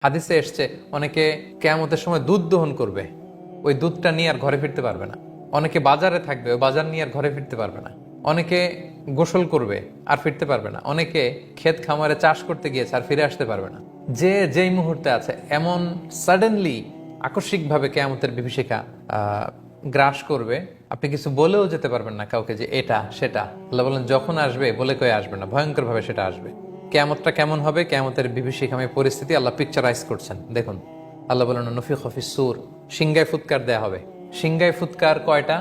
হাদিসে এসছে অনেকে কিয়ামতের সময় দুধ দহন করবে, ওই দুধটা নিয়ে আর ঘরে ফিরতে পারবে না। অনেকে বাজারে থাকবে, ওই বাজার নিয়ে আর ঘরে ফিরতে পারবে না। অনেকে গোসল করবে আর ফিরতে পারবে না। অনেকে ক্ষেত খামারে চাষ করতে গিয়েছে আর ফিরে আসতে পারবে না। যে যেই মুহূর্তে আছে এমন সাডেনলি আকস্মিকভাবে কিয়ামতের বিভীষিকা গ্রাস করবে, আপনি কিছু বলেও যেতে পারবেন না কাউকে যে এটা সেটা। আল্লাহ বলেন যখন আসবে বলে কয়ে আসবে না, ভয়ঙ্কর ভাবে সেটা আসবে। কিয়ামতটা কেমন হবে, কিয়ামতের বিভীষিকাময় পরিস্থিতি আল্লাহ পিকচারাইজ করছেন। দেখুন, আল্লাহ বলেন নফিখ ফিস সূর, সিংগায় ফুৎকার দেয়া হবে। সিংগায় ফুৎকার কয়টা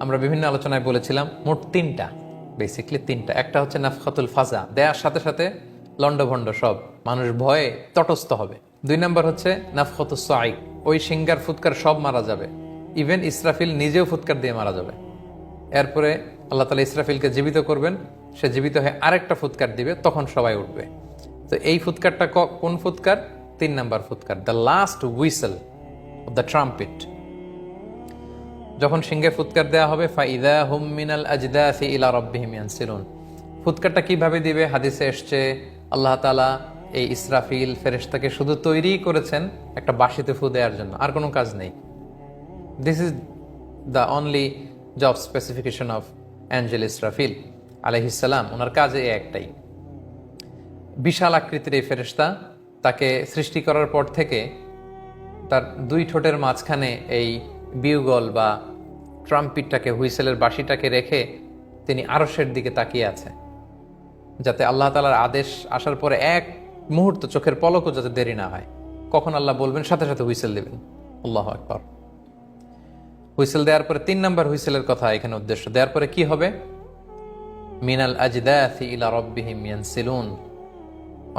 আমরা বিভিন্ন আলোচনায় বলেছিলাম, মোট তিনটা, বেসিকলি তিনটা। একটা হচ্ছে নাফখাতুল ফাজা, দেয়ার সাথে সাথে লন্ডভন্ড সব মানুষ ভয়ে তটস্থ হবে। 2 নম্বর হচ্ছে নাফখাতুস সাইক, ওই সিংগার ফুৎকার সব মারা যাবে, ইভেন ইসরাফিল নিজেও ফুৎকার দিয়ে মারা যাবে। এরপরে আল্লাহ তাআলা ইসরাফিলকে জীবিত করবেন, সে জীবিত হয়ে আরেকটা ফুৎকার দিবে, তখন সবাই উঠবে। তো এই ফুৎকারটা কোন ফুৎকার? 3 নম্বর ফুৎকার, the last whistle of the trumpet. যখন সিংহে ফুৎকার দেওয়া হবে, ফাইদা হুম মিনাল আজদাসি ইলা রাব্বিহিম ইয়ানসিলুন। ফুৎকারটা কিভাবে দিবে? হাদিসে এসছে আল্লাহ তাআলা এই ইসরাফিল ফেরেশতাকে শুধু তৈরি করেছেন একটা বাঁশিতে ফু দেওয়ার জন্য, আর কোনো কাজ নেই। This is the only job specification of Angel Israfil আলাইহিস সালাম। ওনার কাজে একটাই। বিশাল আকৃতির এই ফেরেশতা, তাকে সৃষ্টি করার পর থেকে তার 2 ঠোঁটের মাঝখানে এই বিউগল বা ট্রাম্পিটটাকে, হুইসেলের বাঁশিটাকে রেখে তিনি আরশের দিকে তাকিয়ে আছে, যাতে আল্লাহ তাআলার আদেশ আসার পরে এক মুহূর্ত চোখের পলকও যাতে দেরি না হয়। কখন আল্লাহ বলবেন সাথে সাথে হুইসেল দিবেন। আল্লাহু আকবার। হুইসেল দেওয়ার পরে 3 নম্বর হুইসেলের কথা এখানে উদ্দেশ্য। দেওয়ার পরে কি হবে? মিনাল আজদাসি ইলা রাব্বিহিম ইয়ানসিলুন।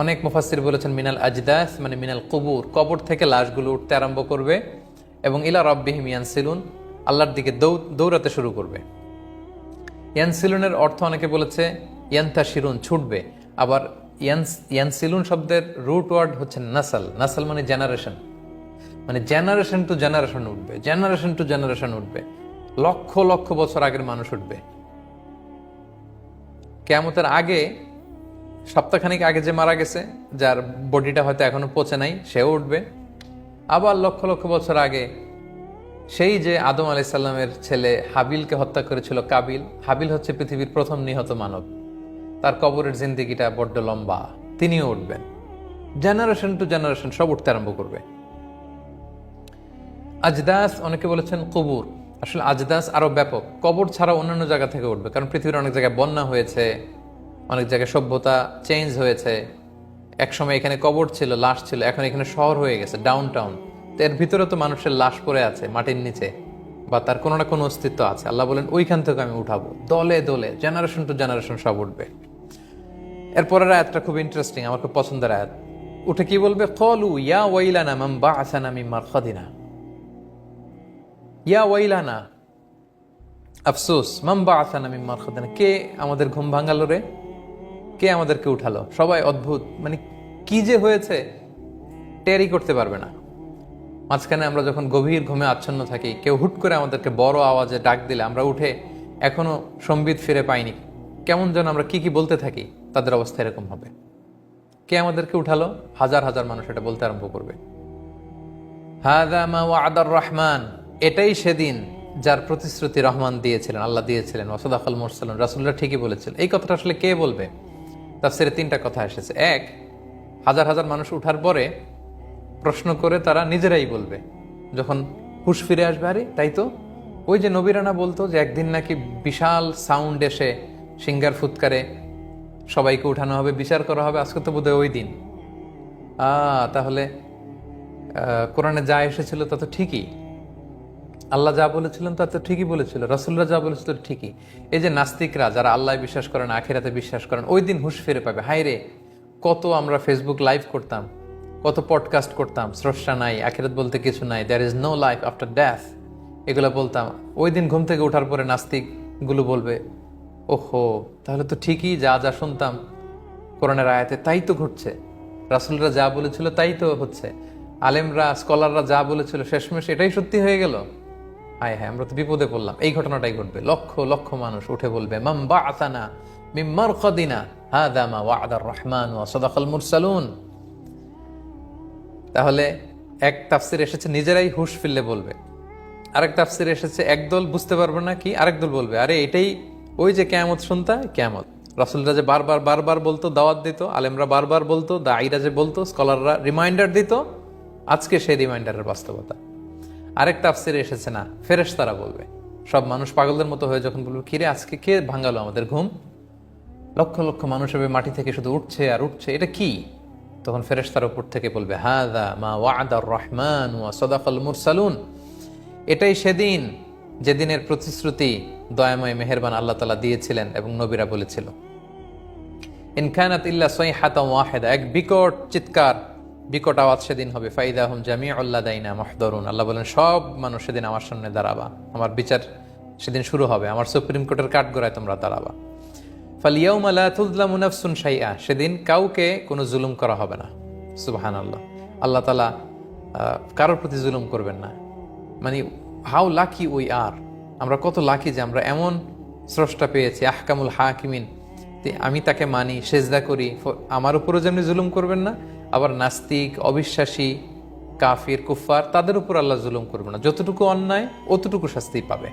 অনেক মুফাসসির বলেছেন মিনাল আজদাস মানে মিনাল কুবুর, কবর থেকে লাশগুলো উঠতে আরম্ভ করবে, এবং ইলা রাব্বিহিম ইয়ানসিলুন, আল্লাহর দিকে দৌড়াতে শুরু করবে। ইয়ানসিলুনের অর্থ অনেকে বলেছে ইয়ান্তাশিরুন, ছুটবে। আবার ইয়ানসিলুন শব্দের রুট ওয়ার্ড হচ্ছে নাসাল। নাসাল মানে জেনারেশন, মানে জেনারেশন টু জেনারেশন উঠবে, জেনারেশন টু জেনারেশন উঠবে। লক্ষ লক্ষ বছর আগের মানুষ উঠবে। কিয়ামতের আগে, সপ্তাহখানিক আগে যে মারা গেছে, যার বডিটা হয়তো এখনো পচে নাই, সেও উঠবে। আবার লক্ষ লক্ষ বছর আগে সেই যে আদম আলাইহিস সালামের ছেলে হাবিলকে হত্যা করেছিল কাবিল, হাবিল হচ্ছে পৃথিবীর প্রথম নিহত মানব, তার কবরের জিন্দেগিটা বড্ড লম্বা, তিনিও উঠবেন। জেনারেশন টু জেনারেশন সব উঠতে আরম্ভ করবে। আজদাস অনেকে বলেছেন কবর, আসলে আজদাস আরো ব্যাপক। কবর ছাড়া অন্যান্য জায়গা থেকে উঠবে, কারণ পৃথিবীর অনেক জায়গায় বন্যা হয়েছে, অনেক জায়গায় সভ্যতা চেঞ্জ হয়েছে। একসময় এখানে কবর ছিল, লাশ ছিল, এখন এখানে শহর হয়ে গেছে, ডাউন টাউন। তো এর ভিতরে তো মানুষের লাশ পড়ে আছে মাটির নিচে, বা তার কোনো না কোনো অস্তিত্ব আছে। আল্লাহ বলেন ওইখান থেকে আমি উঠাবো, দলে দলে, জেনারেশন টু জেনারেশন সব উঠবে। এরপরের আয়াতটা খুব ইন্টারেস্টিং, আমার খুব পছন্দের আয়াত। উঠে কি বলবে? ক্বালু ইয়া ওয়াইলানা মান বা'আসানা মিন মারকাদিনা। ইয়া ওয়াইলানা, আফসোস, মান বা'আসানা মিন মারকাদিনা, কে আমাদের ঘুম ভাঙালো রে, কে আমাদেরকে উঠালো? সবাই অদ্ভুত, মানে কি যে হয়েছে টেরই করতে পারবে না। মাঝখানে আমরা যখন গভীর ঘুমে আচ্ছন্ন থাকি, কেউ হুট করে আমাদেরকে বড় আওয়াজে ডাক দিলে আমরা উঠে এখনো সম্বিত ফিরে পাইনি, কেমন যেন আমরা কি কি বলতে থাকি, তাদের অবস্থা এরকম হবে। কে আমাদেরকে উঠালো? হাজার হাজার মানুষ এটা বলতে আরম্ভ করবে। হাযা মা ওয়া'দার রহমান, এটাই সেদিন যার প্রতিশ্রুতি রহমান দিয়েছিলেন, আল্লাহ দিয়েছিলেন। ওয়া সাদাকাল মুরসালুন, রাসূলরা ঠিকই বলেছিলেন। এই কথাটা আসলে কে বলবে? তাফসীরে 3টা কথা এসেছে। এক, হাজার হাজার মানুষ উঠার পরে প্রশ্ন করে তারা নিজেরাই বলবে, যখন হুঁশ ফিরে আসবে, আরে তাই তো, ওই যে নবীরানা বলতো যে একদিন নাকি বিশাল সাউন্ড এসে সিঙ্গার ফুৎকারে সবাইকে উঠানো হবে, বিচার করা হবে, আজকে তো বোধহয় ওই দিন। তাহলে কোরআনে যা এসেছিল তা তো ঠিকই, আল্লাহ যা বলেছিলেন তা তো ঠিকই বলেছিল, রাসূলরা যা বলেছিল ঠিকই। এই যে নাস্তিকরা যারা আল্লাহ বিশ্বাস করেন, আখিরাতে বিশ্বাস করেন, ওই দিন হুঁশ ফিরে পাবে। হায় রে, কত আমরা ফেসবুক লাইভ করতাম, কত পডকাস্ট করতাম, স্রষ্টা নাই, আখিরাত বলতে কিছু নাই, there is no life after death, এগুলো বলতাম। ওই দিন ঘুম থেকে ওঠার পরে নাস্তিকগুলো বলবে, ওহো, তাহলে তো ঠিকই যা যা শুনতাম কোরআনের আয়াতে তাই তো ঘটছে, রাসূলরা যা বলেছিল তাই তো হচ্ছে, আলেমরা স্কলাররা যা বলেছিল শেষমেশ এটাই সত্যি হয়ে গেল। হায় হায়, আমরা তো বিপদে পড়লাম। এই ঘটনাটাই ঘটবে। লক্ষ লক্ষ মানুষ উঠে বলবে, মান বা'আসানা মিন মারকাদিনা হাযা মা ওয়া'দার রহমান ওয়া সাদাকাল মুরসালুন। তাহলে এক তাফসির এসেছে নিজেরাই হুঁশ ফিরলে বলবে, আরেক তাফসির এসেছে একদল বুঝতে পারবে না কি, আরেক দল বলবে আরে এটাই ওই যে কিয়ামত শুনতা কিয়ামত। রাসূলরা যে বারবার বারবার বলতো, দাওয়াত দিত, আলেমরা বারবার বলতো, দাঈরা যে বলতো, স্কলাররা রিমাইন্ডার দিত, আজকে সেই রিমাইন্ডারের বাস্তবতা। আরেক তাফসিরে এসেছে না ফেরেশতারা বলবে। সব মানুষ পাগলদের মতো হয়ে যখন বলবে কিরে আজকে কে ভাঙালো আমাদের ঘুম, লক্ষ লক্ষ মানুষ হবে মাটি থেকে শুধু উঠছে আর উঠছে, এটা কি? তখন ফেরেশতার উপর থেকে বলবে হাযা মা ওয়া'দার রহমান ওয়া সাদাকাল মুরসালুন, এটাই সেদিন যেদিনের প্রতিশ্রুতি দয়াময় মেহেরবান আল্লাহ তাআলা দিয়েছিলেন এবং নবীরা বলেছিল। ইন কানাত ইল্লা সাইহাতান ওয়াহিদা, এক বিকট চিৎকার, বিকট আওয়াজ সেদিন হবে। ফাইদাহুম জামিউল লাদাইনা মুহদারুন, আল্লাহ বলেন সব মানুষ সেদিন আমার সামনে দাঁড়াবা, আমার বিচার সেদিন শুরু হবে, আমার সুপ্রিম কোর্টের কাঠগড়ায় তোমরা দাঁড়াবা। ফালিয়াউমা লা তুযলামু নাফসুন শাইআ, সেদিন কাউকে কোনো জুলুম করা হবে না। সুবহানাল্লাহ, আল্লাহ তাআলা কারোর প্রতি জুলুম করবেন না। মানে হাউ লাকি উই আর, আমরা কত লাকি যে আমরা এমন স্রষ্টা পেয়েছি, আহকামুল হাকিমিন, আমি তাকে মানি, সেজদা করি, আমার উপরও যেমনি জুলুম করবেন না, আবার নাস্তিক, অবিশ্বাসী, কাফির, কুফফার তাদের উপর আল্লাহ জুলুম করবেন না। যতটুকু অন্যায় অতটুকু শাস্তি পাবে।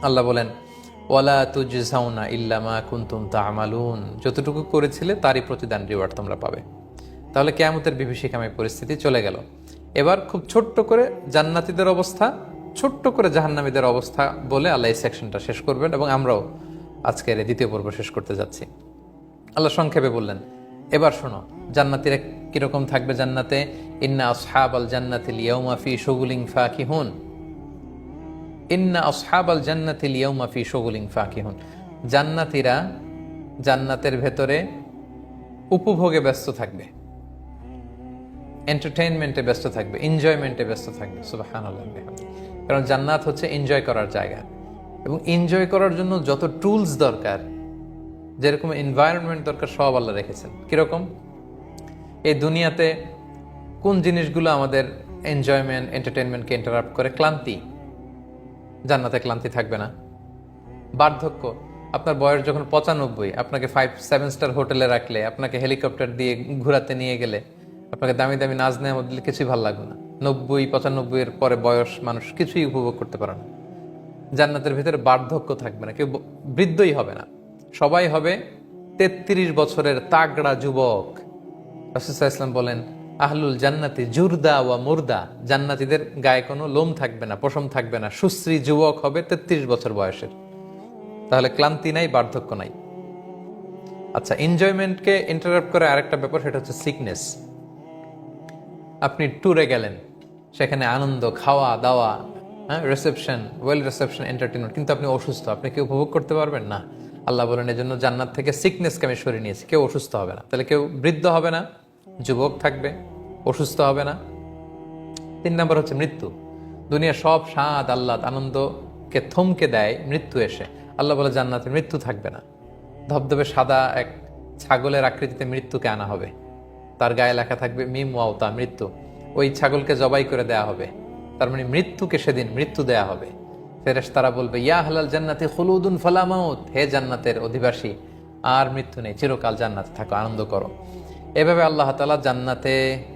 আল্লাহ বলেন ওয়ালা তুজজাউনা ইল্লা মা কুনতুম তা'মালুন, যতটুকু করেছিলে তারই প্রতিদান, রিওয়ার্ড তোমরা পাবে। তাহলে কিয়ামতের বিভীষিকাময় পরিস্থিতি চলে গেল। এবার খুব ছোট্ট করে জান্নাতীদের অবস্থা, ছোট্ট করে জাহান্নামীদের অবস্থা বলে আল্লাহ এই সেকশনটা শেষ করবেন, এবং আমরাও আজকের এই দ্বিতীয় পর্ব শেষ করতে যাচ্ছি। আল্লাহ সংক্ষেপে বললেন এবার শোনো জান্নাতীরা কিরকম থাকবে জান্নাতে। ইন্না আসহাবাল জান্নাতিল ইয়াউমা ফি শুগুলিন ফাকিহুন, ইন্না আসহাবাল জান্নাতিল ইয়াউমা ফি শুগুলিন ফাকিহুন, জান্নাতীরা জান্নাতের ভেতরে উপভোগে ব্যস্ত থাকবে, এন্টারটেইনমেন্টে ব্যস্ত থাকবে, এনজয়মেন্টে ব্যস্ত থাকবে। সুবহানাল্লাহ, কারণ জান্নাত হচ্ছে এনজয় করার জায়গা, এবং এনজয় করার জন্য যত টুলস দরকার, যেরকম এনভায়রনমেন্ট দরকার, সব আল্লাহ রেখেছেন। কিরকম? এই দুনিয়াতে কোন জিনিসগুলো আমাদের এনজয়মেন্ট, এন্টারটেইনমেন্টকে ইন্টারাপ্ট করে? ক্লান্তি। জান্নাতে ক্লান্তি থাকবে না। বার্ধক্য, আপনার বয়স যখন 95, আপনাকে 5-7 স্টার হোটেলে রাখলে, আপনাকে হেলিকপ্টার দিয়ে ঘোরাতে নিয়ে গেলে, আপনাকে দামি দামি নাজ নেওয়া দিলে কিছুই ভালো লাগবে না। 90-95 এর পরে বয়স মানুষ কিছুই উপভোগ করতে পারে না। জান্নাতের ভিতরে বার্ধক্য থাকবে না, কেউ বৃদ্ধই হবে না, সবাই হবে 33 বছরের তাগড়া যুবক। রাসূল সাল্লাল্লাহু আলাইহি ওয়াসাল্লাম বলেন আহলুল জান্নাতি জুরদা ওয়া মুরদা, জান্নাতীদের গায়ে কোনো লোম থাকবে না, পশম থাকবে না, সুশ্রী যুবক হবে 33 বছর বয়সের। তাহলে ক্লান্তি নাই, বার্ধক্য নাই। আচ্ছা, এনজয়মেন্টকে ইন্টারাপ্ট করে আরেকটা ব্যাপার, সেটা হচ্ছে সিকনেস। আপনি ট্যুরে গেলেন, সেখানে আনন্দ, খাওয়া দাওয়া, রিসেপশন, ওয়েল রিসেপশন, এন্টারটেইনমেন্ট, কিন্তু আপনি অসুস্থ, আপনি কি উপভোগ করতে পারবেন না? আল্লাহ বলেন এজন্য জান্নাত থেকে সিকনেসকে আমি সরিয়ে নিয়েছি, কেউ অসুস্থ হবে না। তাহলে কেউ বৃদ্ধ হবে না, যুবক থাকবে, অসুস্থ হবে না। 3 নম্বর হচ্ছে মৃত্যু। দুনিয়া সব স্বাদ, আহ্লাদ, আনন্দকে থমকে দেয় মৃত্যু এসে। আল্লাহ বলে জান্নাতে মৃত্যু থাকবে না। ধবধবে সাদা এক ছাগলের আকৃতিতে মৃত্যুকে আনা হবে, তার গায়ে লেখা থাকবে মিম ওয়াউতা, মৃত্যু। ওই ছাগলকে জবাই করে দেয়া হবে, তার মানে মৃত্যুকে সেদিন মৃত্যু দেয়া হবে। ফেরেশতারা বলবে ইয়া আহলাল জান্নাতি খুলুদুন ফালা মাউত, হে জান্নাতের অধিবাসী, আর মৃত্যু নেই, চিরকাল জান্নাতে থাকো, আনন্দ করো। এভাবে আল্লাহ তাআলা জান্নাতে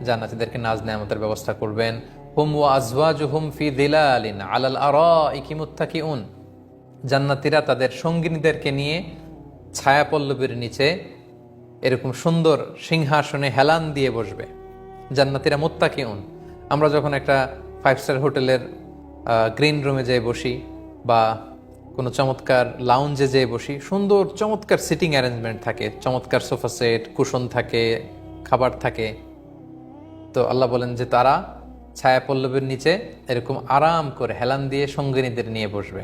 জান্নাতীদেরকে নাজ নেয়ামতের ব্যবস্থা করবেন। হুম ওয়া আজওয়াজুহুম ফি যিলালিন আলাল আরাইকি মুত্তাকিউন, জান্নাতীরা তাদের সঙ্গিনীদেরকে নিয়ে ছায়াপল্লবীর নিচে এরকম সুন্দর সিংহাসনে হেলান দিয়ে বসবে। জান্নাতীরা মুত্তাকিউন। আমরা যখন একটা 5 স্টার হোটেলের গ্রিন রুমে যেয়ে বসি, বা কোনো চমৎকার লাউঞ্জে যেয়ে বসি, সুন্দর চমৎকার সিটিং অ্যারেঞ্জমেন্ট থাকে, চমৎকার সোফা সেট, কুশন থাকে, খাবার থাকে। তো আল্লাহ বলেন যে তারা ছায়া পল্লবের নিচে এরকম আরাম করে হেলান দিয়ে সঙ্গিনীদের নিয়ে বসবে,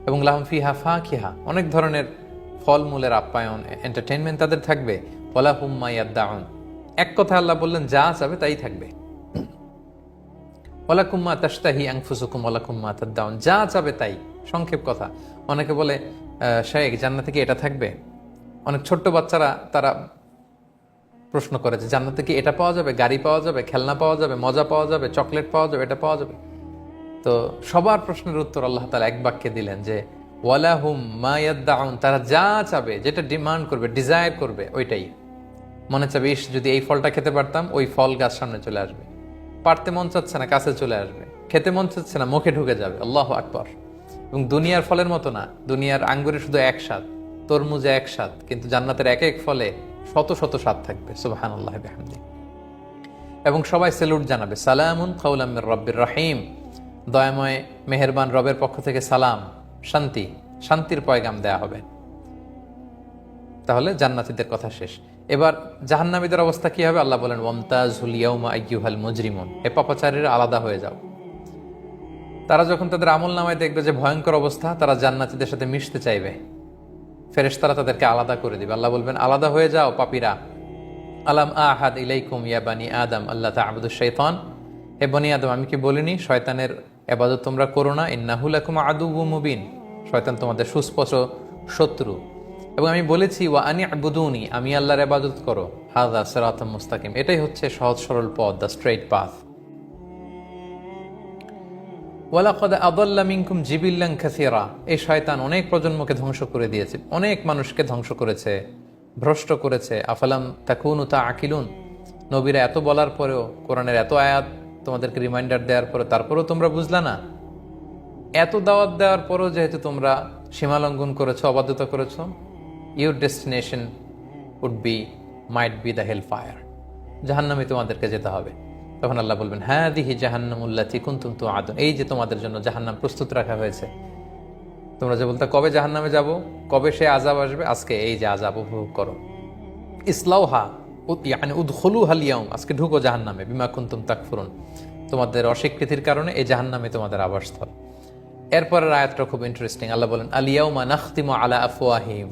এবং লাহুম ফিহা ফাকিহা, অনেক ধরনের ফলমূলের আপ্যায়ন, এন্টারটেইনমেন্ট তাদের থাকবে। ওয়ালা হুম মা ইয়াদদাউন, এক কথা আল্লাহ বললেন যা চাবে তাই থাকবে। ওয়ালাকুম মা তাশতাহি আনফুসুকুম ওয়ালাকুম মা তাদদাউন, যা চাবে তাই। সংক্ষেপ কথা। অনেকে বলে শাইখ জান্নাতে কি এটা থাকবে? অনেক ছোট্ট বাচ্চারা তারা প্রশ্ন করে যে জান্নাতে কি এটা পাওয়া যাবে, গাড়ি পাওয়া যাবে, খেলনা পাওয়া যাবে, মজা পাওয়া যাবে, চকলেট পাওয়া যাবে, এটা পাওয়া যাবে? তো সবার প্রশ্নের উত্তর আল্লাহ তাআলা এক বাক্যে দিলেন যে ওয়ালাহুম মা ইয়াদদাউন, তারা যা চাবে, যেটা ডিমান্ড করবে, ডিজায়ার করবে, ওইটাই। মনে চাবে ইস যদি এই ফলটা খেতে পারতাম, ওই ফল গাছ সামনে চলে আসবে। পারতে মন চাচ্ছে না, কাছে চলে আসবে। খেতে মন চাচ্ছে না, মুখে ঢুকে যাবে। আল্লাহু আকবার। এবং দুনিয়ার ফলের মতো না, দুনিয়ার আঙ্গুরে শুধু এক স্বাদ, তরমুজে এক স্বাদ, কিন্তু জান্নাতের এক এক ফলে শত শত স্বাদ থাকবে। সুবহানাল্লাহি ওয়া বিহামদিহি। এবং সবাই সেলুট জানাবে, সালামুন কাওলাম মির রাব্বির রহিম, দয়াময় মেহেরবান রবের পক্ষ থেকে সালাম, শান্তি, শান্তির পয়গাম দেয়া হবে। তাহলে জান্নাতীদের কথা শেষ। এবার জাহান্নামীদের অবস্থা কি হবে? আল্লাহ বলেন, ওয়ামতাজুল ইয়াউমা আইয়ুহাল মুজরিমুন, হে পাপাচারীরা আলাদা হয়ে যাও। তারা যখন তাদের আমল নামায় দেখবে যে ভয়ঙ্কর অবস্থা, তারা জান্নাতীদের সাথে মিশতে চাইবে। ফেরেশতারা তাদেরকে আলাদা করে দিবে। আল্লাহ বলবেন, আলাদা হয়ে যাও পাপীরা। আলাম আহাদ ইলাইকুম ইয়া বানি আদম আল্লাহ তা'বুদুশ শাইতান, হে বনি আদম, আমি কি বলিনি শয়তানের ইবাদত তোমরা করো না? ইন্নাহু লাকুম আদুউম মুবিন, শয়তান তোমাদের সুস্পষ্ট শত্রু। এবং আমি বলেছি ওয়া আনি আবুদুনি, আমি আল্লাহর ইবাদত করো। হাযা সিরাতুম মুস্তাকিম, এটাই হচ্ছে সহজ সরল পথ, দ্য স্ট্রেইট পাথ। ওয়ালাকাদ আদাল্লা মিনকুম জিবিল্লান কাসীরা, এই শয়তান অনেক প্রজন্মকে ধ্বংস করে দিয়েছে, অনেক মানুষকে ধ্বংস করেছে, ভ্রষ্ট করেছে। আফালাম তাকুনু তাআকিলুন, নবীরা এত বলার পরেও, কোরআনের এত আয়াত তোমাদেরকে রিমাইন্ডার দেওয়ার পরে, তারপরেও তোমরা বুঝলা না? এত দাওয়াত দেওয়ার পরেও যেহেতু তোমরা সীমালঙ্ঘন করেছো, অবাধ্যতা করেছো, your destination would be, might be the hell fire, জাহান্নামে তোমাদেরকে যেতে হবে। তখন আল্লাহ বলবেন, হ্যাঁ দিহি জাহান্নামুল্লাতী কুনতুম তুআদুন, এই যে তোমাদের জন্য জাহান্নাম প্রস্তুত রাখা হয়েছে। তোমরা যে বলতে কবে জাহান্নামে যাব, কবে সে আযাব আসবে, আজকে এই যে আযাব উপভোগ করো। ইসলাউহা ইয়ানি উদখুলুহাল ইয়াউম, আজকে ঢুকো জাহান্নামে, বিমা কুনতুম তাকফুরুন, তোমাদের অস্বীকৃতির কারণে এই জাহান্নামে তোমাদের আবাসস্থল। এরপরের আয়াতটা খুব ইন্টারেস্টিং। আল্লাহ বলেন, আল ইয়াউমা নাখতিমু আলা আফওয়াহিম,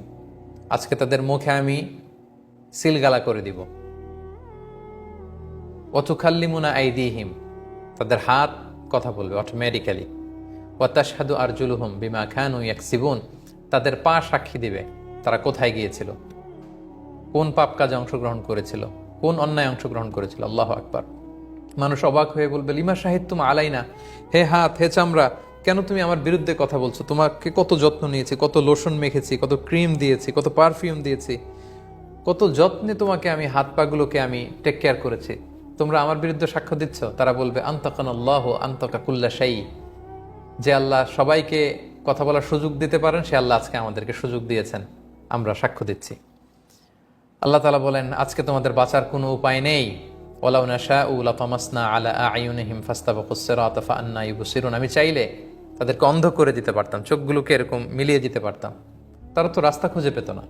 আজকে তাদের মুখে আমি সিলগালা করে দিব। ওয়া তুকাল্লিমুনা আইদিহিম, তাদের হাত কথা বলবে অটোমেটিক্যালি। ওয়া তাশহাদু আরজুলুহুম বিমা কানু ইয়াকসিবুন, তাদের পা সাক্ষী দিবে তারা কোথায় গিয়েছিল, কোন পাপ কাজে অংশগ্রহণ করেছিল, কোন অন্যায় অংশগ্রহণ করেছিল। আল্লাহু আকবার। মানুষ অবাক হয়ে বলবে, লিমা শাহিদতুম আলাইনা, হে হাত, হে চামড়া, কেন তুমি আমার বিরুদ্ধে কথা বলছো? তোমাকে কত যত্ন নিয়েছি, কত লোশন মেখেছি, কত ক্রিম দিয়েছি, কত পারফিউম দিয়েছি, কত যত্নে তোমাকে আমি হাত পাগুলোকে আমি টেক কেয়ার করেছি, তোমরা আমার বিরুদ্ধে সাক্ষ্য দিচ্ছ। তারা বলবে, আনতাকানাল্লাহু আনতাকা কুল্লা শাই, যে আল্লাহ সবাইকে কথা বলার সুযোগ দিতে পারেন, সে আল্লাহ আজকে আমাদেরকে সুযোগ দিয়েছেন, আমরা সাক্ষ্য দিচ্ছি। আল্লাহ তাআলা বলেন, আজকে তোমাদের বাঁচার কোনো উপায় নেই। ওয়ালাউ নাশাউ লাতামাসনা আলা আ'য়ুনিহিম ফাস্তাবাকুস সিরাতা ফাআন্না ইউবসিরুন, আমি চাইলে তাদেরকে অন্ধ করে দিতে পারতাম, চোখগুলোকে এরকম মিলিয়ে দিতে পারতাম, তারা তো রাস্তা খুঁজে পেত না।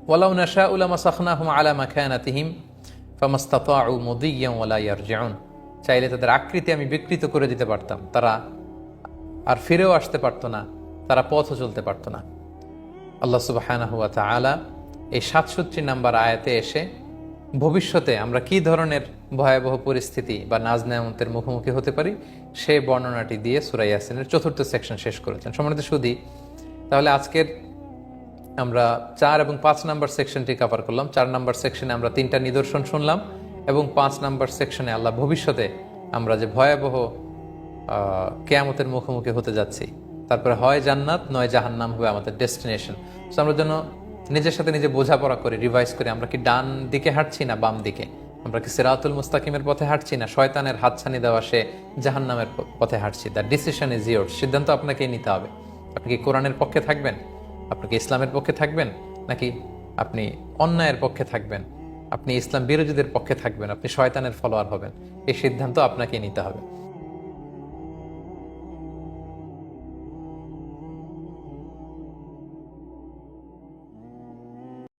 ওয়ালাউ নাশাউ লামাসাখনাহুম আলা মাকানাতিহিম ফামাস্তাতাউ মুদিয়্যান ওয়ালা ইয়ারজিউন, চাইলে তাদের আকৃতি আমি বিকৃত করে দিতে পারতাম, তারা আর ফিরেও আসতে পারতো না, তারা পথও চলতে পারতো না। আল্লাহ সুবহানাহু ওয়া তাআলা এই 67 নম্বর আয়াতে এসে ভবিষ্যতে আমরা কি ধরনের ভয়াবহ পরিস্থিতি বা নাজ নেয়ামতের মুখোমুখি হতে পারি সেই বর্ণনাটি দিয়ে সূরা ইয়াসিনের 4th সেকশন শেষ করেছেন। সম্মানিত সুধী, তাহলে আজকের আমরা 4 এবং 5 নম্বর সেকশনটি কভার করলাম। 4 নম্বর সেকশনে আমরা 3টা নিদর্শন শুনলাম এবং 5 নম্বর সেকশনে আল্লাহ ভবিষ্যতে আমরা যে ভয়াবহ কিয়ামতের মুখোমুখি হতে যাচ্ছি, তারপরে হয় জান্নাত নয় জাহান্নাম হবে আমাদের ডেস্টিনেশন। সো আমরা যেন নিজের সাথে নিজে বোঝাপড়া করে রিভাইজ করে, আমরা কি ডান দিকে হাঁটছি না বাম দিকে, আমরা কি সিরাতুল মুস্তাকিমের পথে হাঁটছি না শয়তানের হাতছানি দেওয়া সে জাহান্নামের পথে হাঁটছি। দ্য ডিসিশন ইজ ইয়োর, সিদ্ধান্ত আপনাকেই নিতে হবে। আপনি কি কোরআনের পক্ষে থাকবেন, আপনি কি ইসলামের পক্ষে থাকবেন, নাকি আপনি অন্যায়ের পক্ষে থাকবেন, আপনি ইসলাম বিরোধীদের পক্ষে থাকবেন, আপনি শয়তানের ফলোয়ার হবেন, এই সিদ্ধান্ত আপনাকেই নিতে হবে।